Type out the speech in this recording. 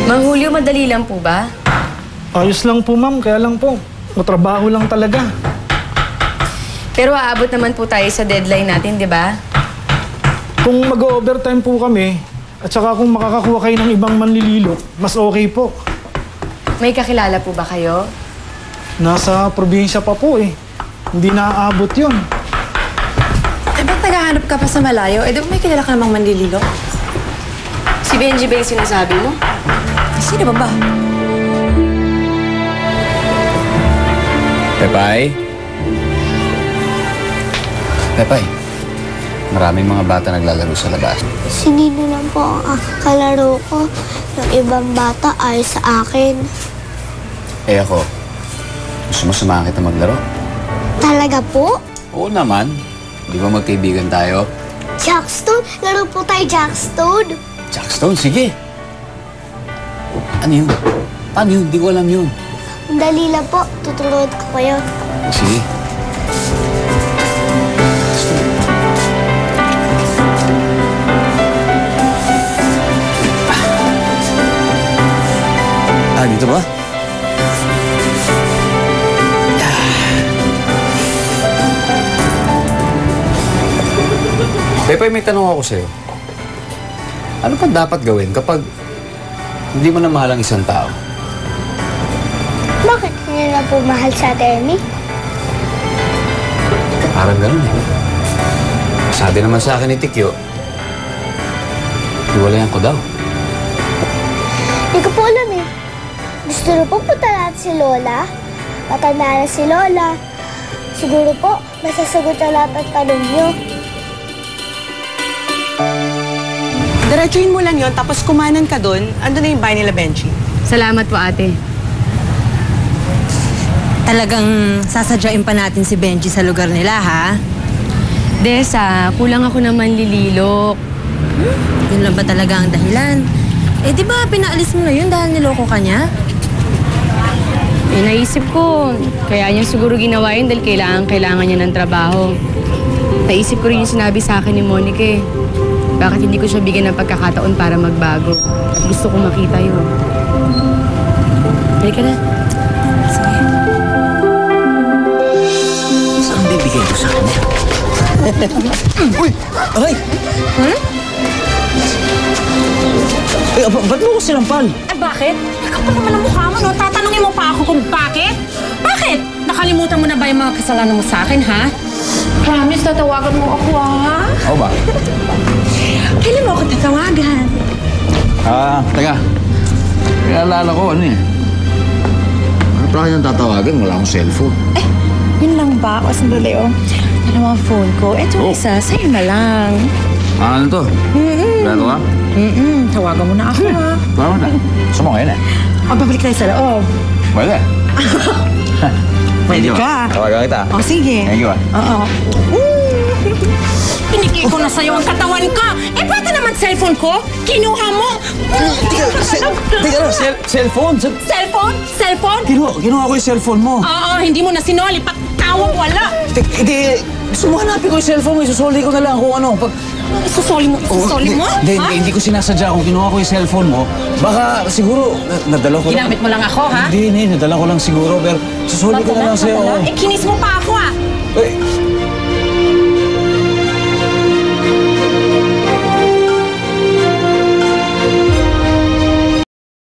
Mang Julio, madali lang po ba? Ayos lang po, ma'am. Kaya lang po, matrabaho lang talaga. Pero aabot naman po tayo sa deadline natin, di ba? Kung mag-overtime po kami, at saka kung makakakuha kayo ng ibang manlililo, mas okay po. May kakilala po ba kayo? Nasa probinsya pa po eh. Hindi naaabot yun. Eh, ba't naghahanap ka pa sa malayo? Eh, di ba may kilala ka namang manlililo? Si Benji ba yung sinasabi mo? Sino ba ba? Pepay? Pepay, maraming mga bata naglalaro sa labas. Si Nino lang po ang kalaro ko. Yung ibang bata ay sa akin. Eh ako, gusto mo samahan kita maglaro? Talaga po? Oo naman. Di ba magkaibigan tayo? Jackstone? Laro po tayo, Jackstone. Jackstone, sige. Ano yun? Paano yun? Di ko alam yun. Ang dali lang po. Tuturuan ko kayo. Sige. Dito ba? Pepay, may tanong ako sa'yo. Ano pa dapat gawin kapag hindi mo na mahal ang isang tao? Bakit hindi na po mahal sa Demi? Parang ganun eh. Sabi naman sa akin ni Tikyo, hiwalayan ko daw. Hindi ko po alam eh. Gusto na po punta natin si Lola. Matanda na si Lola. Siguro po, masasagot na lahat ang tanong niyo. Diretsuhin mo lang yon, tapos kumanan ka doon, ando na yung bahay nila Benji. Salamat po, ate. Talagang sasadyain pa natin si Benji sa lugar nila, ha? Desa, kulang ako ng manlililok. Yun lang ba talaga ang dahilan? Eh, di ba pinaalis mo na yun dahil niloko ka niya? Eh, naisip ko, kaya niya siguro ginawa yun dahil kailangan niya ng trabaho. Naisip ko rin yung sinabi sa akin ni Monica eh. Bakit hindi ko siya bigyan ng pagkakataon para magbago? Gusto ko makita yun. Halika na. Saan bibigay ko sa kanya? Uy! Ay! Ba't mo ko sinampal? Eh, bakit? Kapal naman ang mukha mo, no? Tatanungin mo pa ako kung bakit? Bakit? Nakalimutan mo na ba yung mga kasalanan mo sa akin, ha? Promise, tatawagan mo ako, ha? Oo ba? Kailan mo ako tatawagan? Teka. Naalala ko, ano eh. Ano pa kanyang tatawagan? Wala akong cellphone. Eh, yun lang ba? O, sandali, oh. Dalawang phone ko. Eto, isa. Sa'yo na lang. Ano to? Plato ka? Tawagan mo na ako, ha? Plato na. Gusto mo ngayon eh. O, babalik tayo sa loob. Pwede. Pwede ka. Tawagan kita. O, sige. Thank you, Oo. Pinigay ko na sa'yo ang katawan ko. Eh, pwede naman cellphone ko? Kinuha mo. Teka lang, cellphone? Cellphone? Cellphone? Kinuha ko yung cellphone mo. Oo, hindi mo na sinoli. Pagtawag wala. Hindi, gusto mo hanapin ko yung cellphone mo. Isusoli ko na lang kung ano. Isusoli mo? Isusoli mo? Hindi ko sinasadya kung kinuha ko yung cellphone mo. Baka siguro, nadala ko lang. Ginamit mo lang ako, ha? Hindi, nadala ko lang siguro. Pero susuli ko na lang sa'yo. Eh, kinis mo pa ako, ah. Eh,